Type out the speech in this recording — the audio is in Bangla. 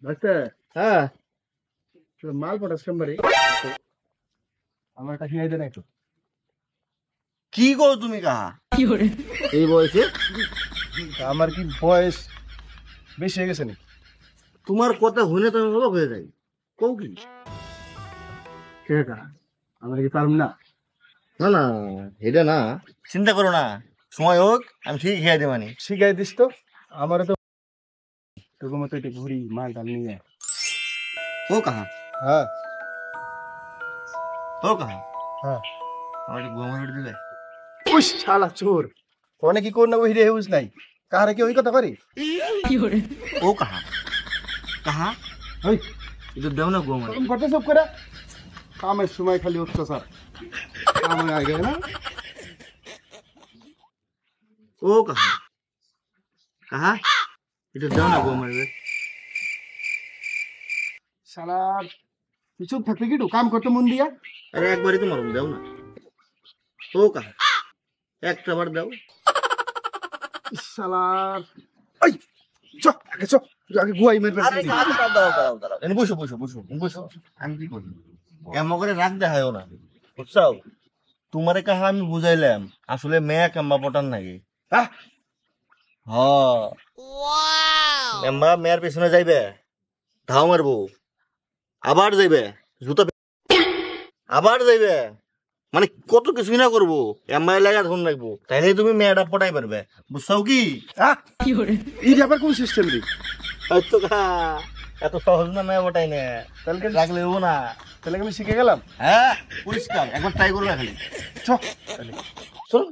ভাইস্তে হ্যাঁ মাল পটাস কামবারি আমার একটা খেয়ে দেন একটু। কি করো তুমি কাহা এই বয়সে? আমার কি বয়স বেশি হয়ে গেছে নাকি? তোমার কথা শুনে তো আমি অবাক হয়ে যাই। কও কি? সেটা আমরা কি পারব না? না না, এটা না, চিন্তা করো না, সময় হোক আমি ঠিক খেয়ে দেবানি। শিখাই দিস তো, আমারও তো তোর মতো একটু ঘুরি মাল টাল নিয়ে। ও কাহা? হ্যাঁ ও কাহা? হ্যাঁ। আমার একটু গোমর দিলে। উস শালা চোর, কোনে কি কোন না ওই রে হুস নাই, কারে কি ওই কথা করে? ও কাহা? কাহা? ওই এটা দেও না গোমর। কাম করতে সব করে, কামের সময় খালি অত্যাচার, কামে আগে না। ও কাহা? কাহা? এটা দেও না গোমর। শালা তুই চুপ থাকতে কি কাম করতে মন দিয়া? আরে একবারই তো মারুম, দেও না। ও কাহা? একটা বার দাও। শালা এই চ আগে চ, আগে গুয়াই মেরবে। আরে দাঁড়াও দাঁড়াও দাঁড়াও দাঁড়াও, এনে বসো বসো বসো বসো। আমি কি করি? এমন করে রাগ দেখায়ও না, বুঝছাও? তোমারে কাহা আমি বুঝাইলাম, আসলে মেয়া কাম্বা পটান নাকি। হ্যাঁ হ মেম্বা মেয়ের পেছনে যাইবে, ধাও মারবো, আবার যাইবে, জুতা আবার যাইবে, মানে কত কিছুই না করবো। এম্মা এলাকা ধন রাখবো, তাইলে তুমি মেয়েটা পটাই পারবে, বুঝছাও কি? হ্যাঁ এই আবার কোন সিস্টেম রে? হয়তো এত সহজ না মেয়ে পটাই না, তাহলে রাখলে হবো না। তাহলে আমি শিখে গেলাম। হ্যাঁ পরিষ্কার, একবার ট্রাই করবে খালি। চ চল